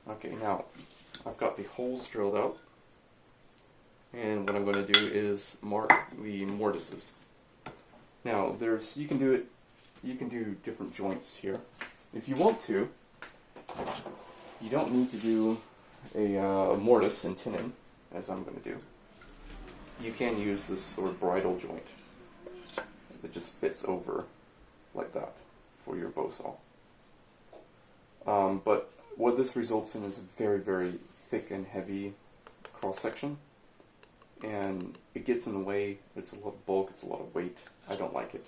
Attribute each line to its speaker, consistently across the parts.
Speaker 1: Okay, now I've got the holes drilled out, and what I'm going to do is mark the mortises. Now you can do different joints here. If you want to, you don't need to do a mortise and tenon, as I'm going to do. You can use this sort of bridle joint that just fits over like that for your bow saw. But what this results in is a very, very thick and heavy cross section, and it gets in the way. It's a lot of bulk, it's a lot of weight. I don't like it.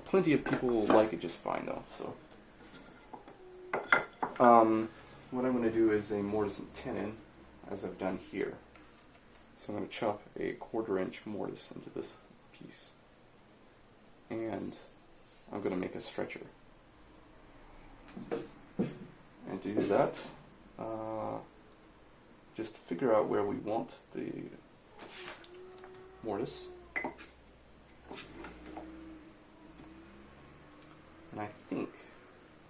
Speaker 1: Plenty of people like it just fine though. So, what I'm going to do is a mortise and tenon, as I've done here. So I'm going to chop a 1/4 inch mortise into this piece, and I'm going to make a stretcher. And to do that, just figure out where we want the mortise. And I think,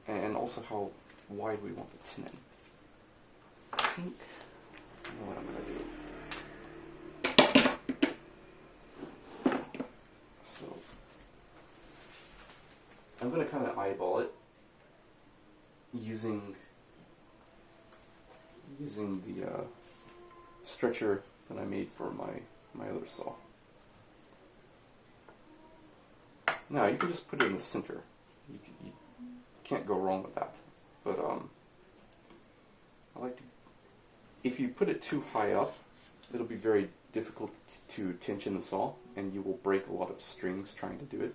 Speaker 1: and also how wide we want the tenon. I think I know what I'm going to do. So I'm going to kind of eyeball it using the stretcher that I made for my other saw. Now you can just put it in the center. You can't go wrong with that. But I like to. If you put it too high up, it'll be very difficult to tension the saw, and you will break a lot of strings trying to do it.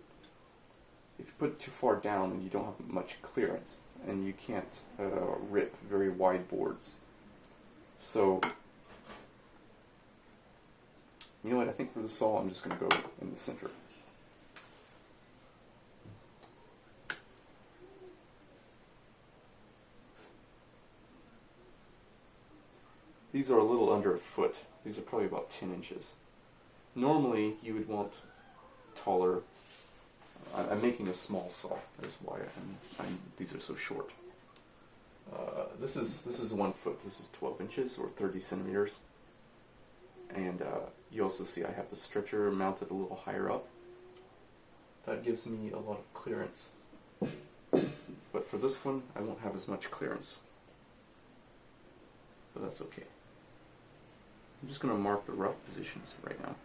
Speaker 1: If you put it too far down, then you don't have much clearance, and you can't rip very wide boards. So, you know what? I think for the saw, I'm just going to go in the center. These are a little under a foot. These are probably about 10 inches. Normally, you would want taller. I'm making a small saw. That's why these are so short. This is 1 foot. This is 12 inches or 30 centimeters. And you also see I have the stretcher mounted a little higher up. That gives me a lot of clearance. But for this one, I won't have as much clearance. But that's okay. I'm just going to mark the rough positions right now.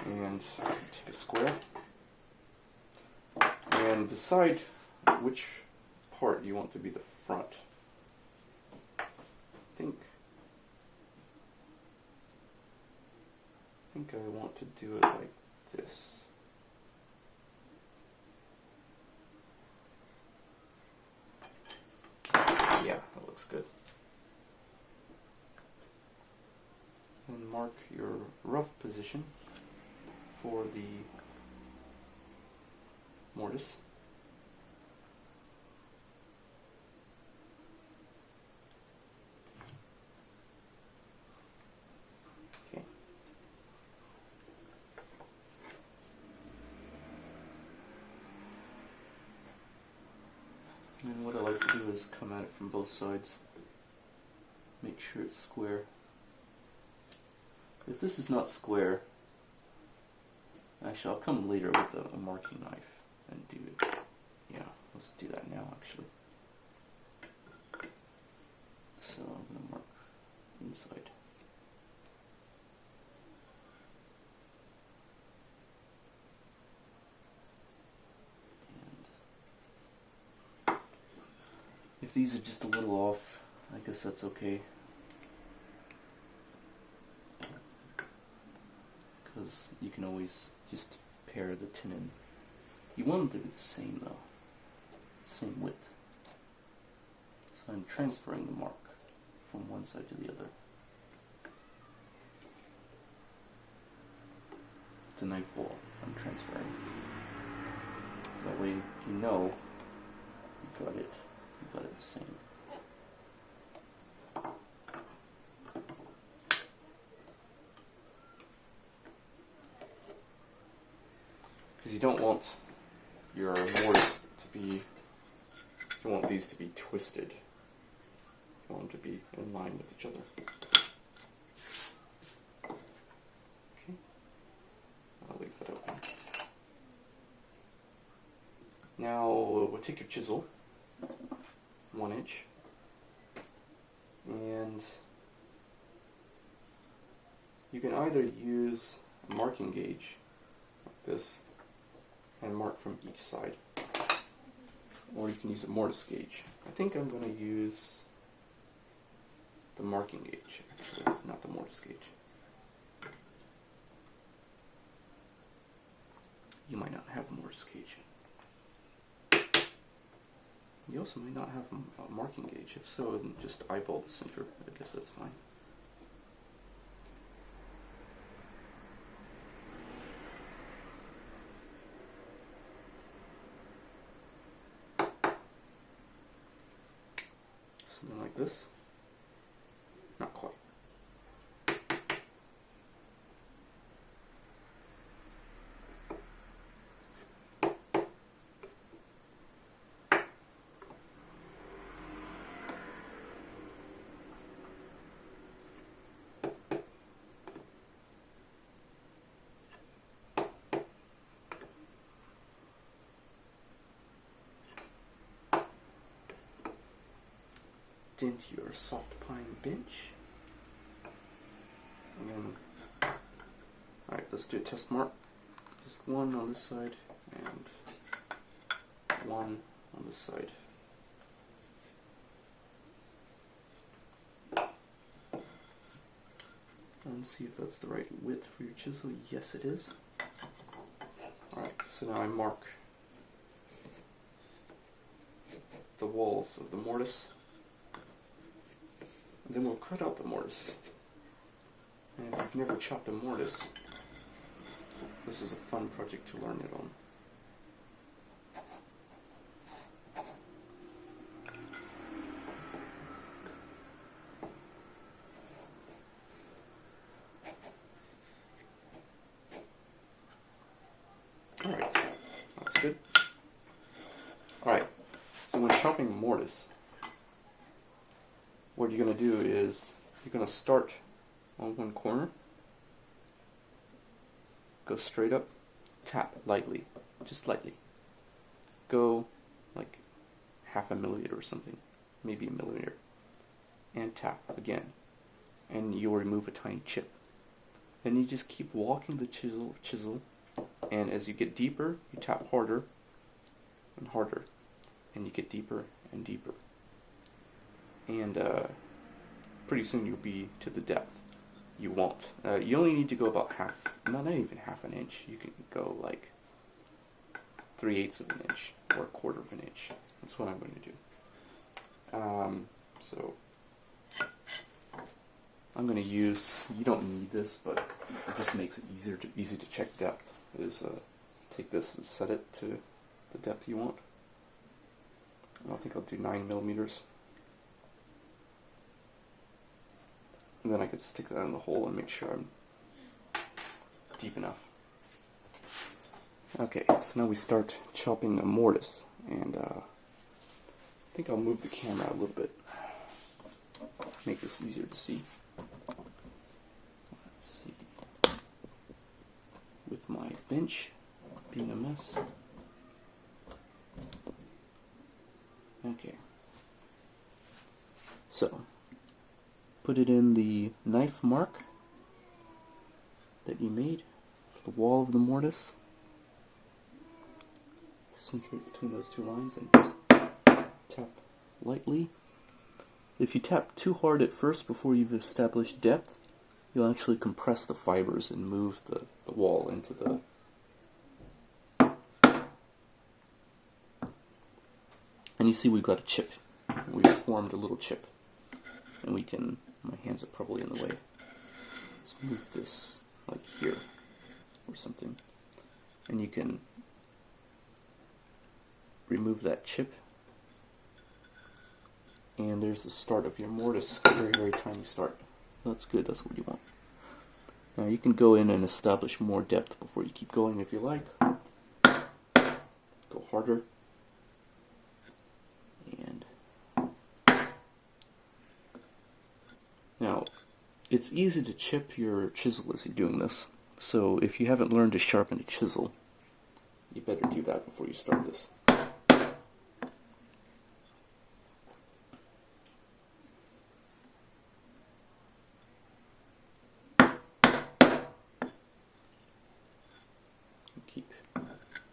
Speaker 1: And take a square. And decide which part you want to be the front. I think I want to do it like this. Yeah, that looks good. And mark your rough position for the mortise. Okay. And what I like to do is come at it from both sides. Make sure it's square. If this is not square, actually I'll come later with a marking knife and do it. Yeah, let's do that now actually. So I'm going to mark inside. And if these are just a little off, I guess that's okay. Because you can always just pair the tenon. You want them to be the same though, same width. So I'm transferring the mark from one side to the other. The knife wall, I'm transferring. That way you know you got it the same. because you don't want your mortise to be, you don't want these to be twisted. You want them to be in line with each other. Okay, I'll leave that open. Now we'll take your chisel, 1 inch, and you can either use a marking gauge like this and mark from each side, or you can use a mortise gauge. I think I'm going to use the marking gauge, actually, not the mortise gauge. You might not have a mortise gauge. You also may not have a marking gauge. If so, then just eyeball the center. I guess that's fine. Something like this. Not quite. Dent your soft pine bench. And then, alright, let's do a test mark. Just one on this side and one on this side. And see if that's the right width for your chisel. Yes, it is. Alright, so now I mark the walls of the mortise. And then we'll cut out the mortise. And if you've never chopped a mortise, this is a fun project to learn it on. Alright, that's good. Alright, so when chopping mortise, what you're going to do is you're going to start on one corner, go straight up, tap lightly, just lightly. Go like 0.5 millimeter or something, maybe 1 millimeter, and tap again, and you'll remove a tiny chip. Then you just keep walking the chisel, and as you get deeper, you tap harder and harder, and you get deeper and deeper. And pretty soon you'll be to the depth you want. You only need to go about not even half an inch. You can go like 3/8 of an inch or 1/4 of an inch. That's what I'm going to do. So I'm going to use, you don't need this, but it just makes it easy to check depth, is take this and set it to the depth you want. I think I'll do 9 millimeters. And then I could stick that in the hole and make sure I'm deep enough. Okay, so now we start chopping a mortise, and I think I'll move the camera a little bit, make this easier to see. Let's see, with my bench being a mess. Okay, so put it in the knife mark that you made for the wall of the mortise. Center it between those two lines and just tap lightly. If you tap too hard at first before you've established depth, you'll actually compress the fibers and move the wall into the... And you see we've got a chip. We've formed a little chip. And we can... My hands are probably in the way. Let's move this like here or something. And you can remove that chip. And there's the start of your mortise. Very, very tiny start. That's good, that's what you want. Now you can go in and establish more depth before you keep going if you like. harder. And now, it's easy to chip your chisel as you're doing this. So if you haven't learned to sharpen a chisel, you better do that before you start this.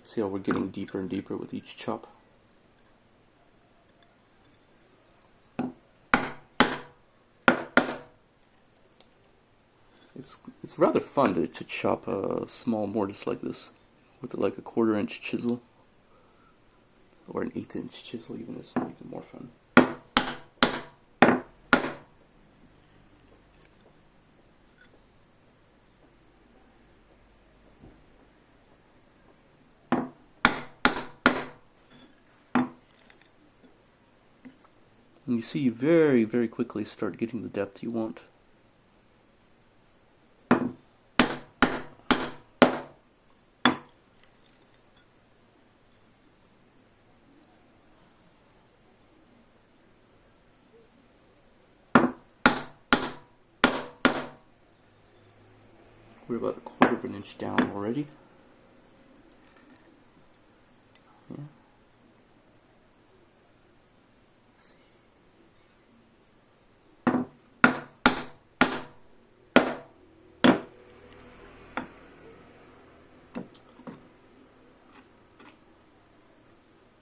Speaker 1: See how we're getting deeper and deeper with each chop? It's rather fun to chop a small mortise like this with like a 1/4-inch chisel, or an 1/8-inch chisel even is even more fun. And you see, you very, very quickly start getting the depth you want. We're about 1/4 inch down already. Yeah.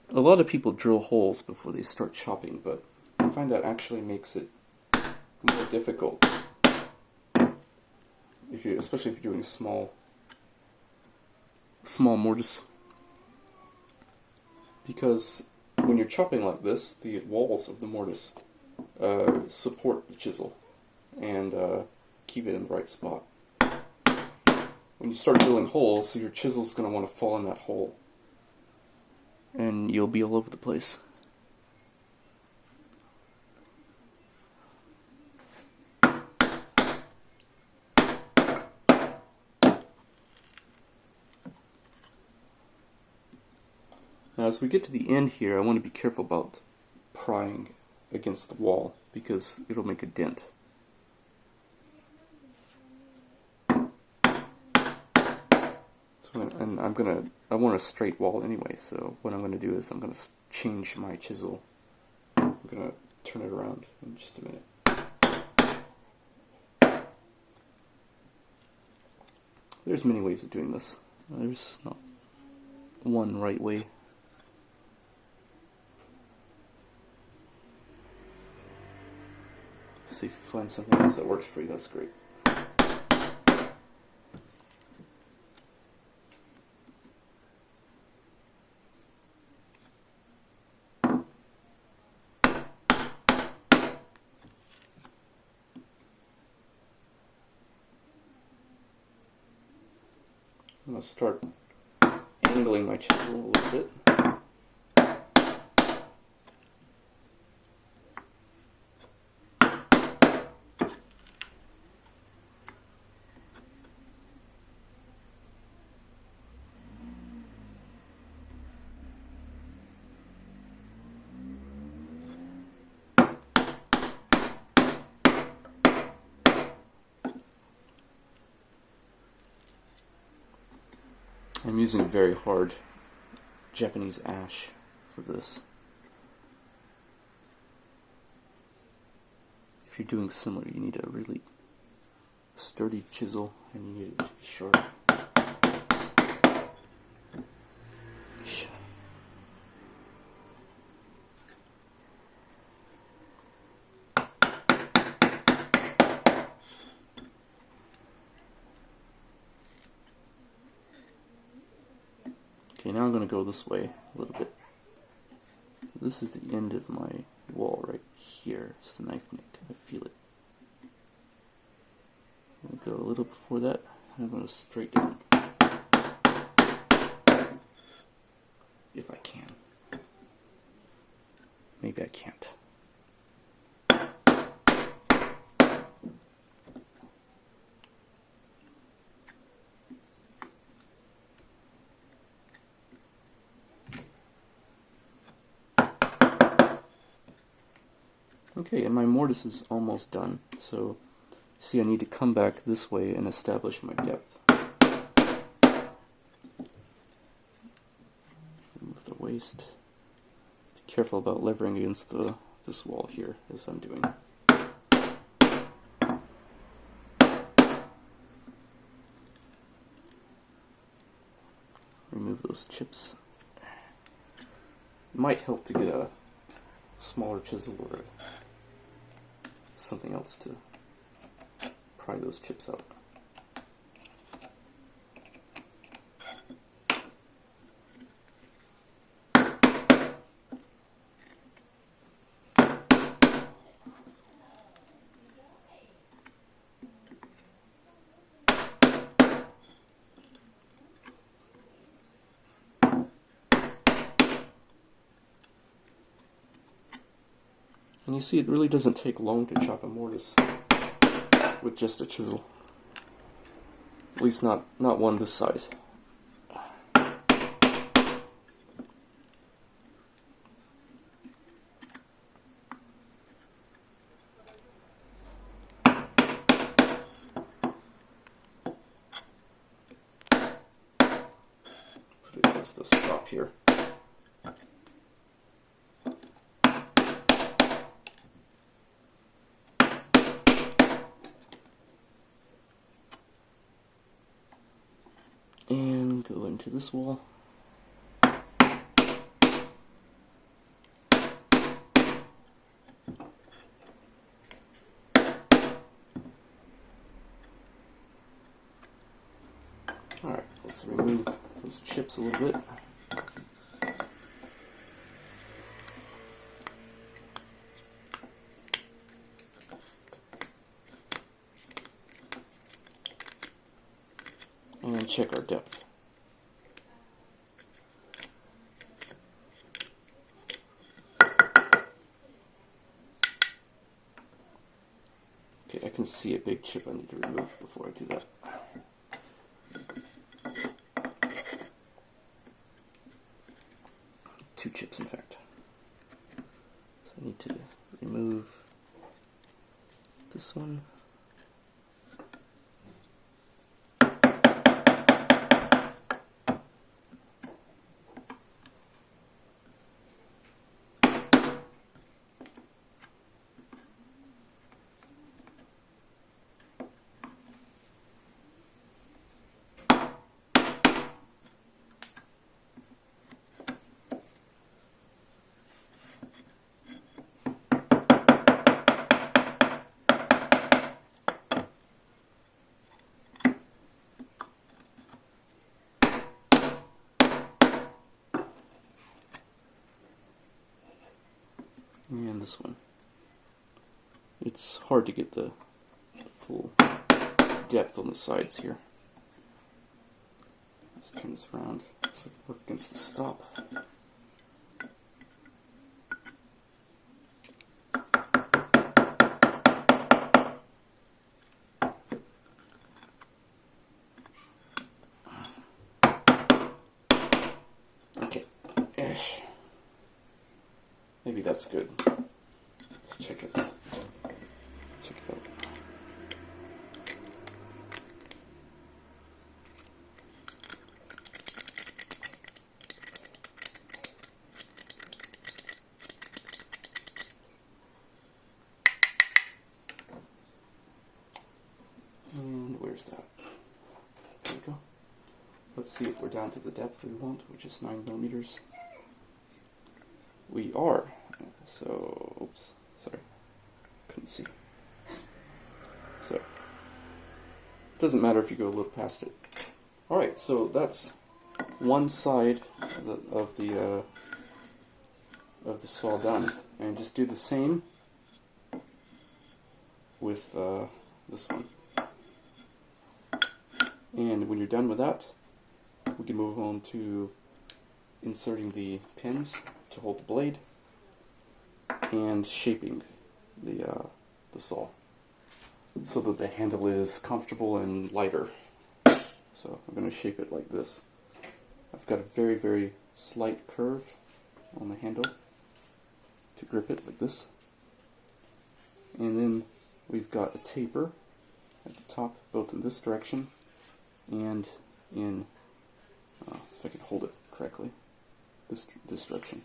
Speaker 1: A lot of people drill holes before they start chopping, but I find that actually makes it more difficult. Especially if you're doing a small mortise. Because when you're chopping like this, the walls of the mortise support the chisel and keep it in the right spot. When you start drilling holes, so your chisel's going to want to fall in that hole, and you'll be all over the place. Now, as we get to the end here, I want to be careful about prying against the wall because it'll make a dent. So, and I want a straight wall anyway, so what I'm going to do is I'm going to change my chisel. I'm going to turn it around in just a minute. There's many ways of doing this. There's not one right way. So if you find something else that works for you, that's great. I'm going to start angling my chisel a little bit. I'm using very hard Japanese ash for this. If you're doing similar, you need a really sturdy chisel and you need it to be sharp. Okay, now I'm going to go this way a little bit. This is the end of my wall right here. It's the knife nick. I feel it. I'm going to go a little before that, and I'm going to straight down. If I can. Maybe I can't. Okay, and my mortise is almost done, so see I need to come back this way and establish my depth. Remove the waste. Be careful about levering against this wall here, as I'm doing. Remove those chips. It might help to get a smaller chisel or something else to pry those chips out. And you see, it really doesn't take long to chop a mortise with just a chisel. At least not one this size. Put it against this top here. And go into this wall. Alright, let's remove those chips a little bit. And check our depth. Okay, I can see a big chip I need to remove before I do that. Two chips, in fact. So I need to remove this one. And this one. It's hard to get the full depth on the sides here. Let's turn this around so I work against the stop. Okay. Maybe that's good. Let's check it. Check it out. And where's that? There we go. Let's see if we're down to the depth we want, which is 9 millimeters. We are. So, oops, sorry, couldn't see. So, it doesn't matter if you go a little past it. Alright, so that's one side of the saw done. And just do the same with this one. And when you're done with that, we can move on to inserting the pins to hold the blade and shaping the saw so that the handle is comfortable and lighter. So I'm going to shape it like this. I've got a very, very slight curve on the handle to grip it like this. And then we've got a taper at the top, both in this direction and in, if I can hold it correctly, this direction.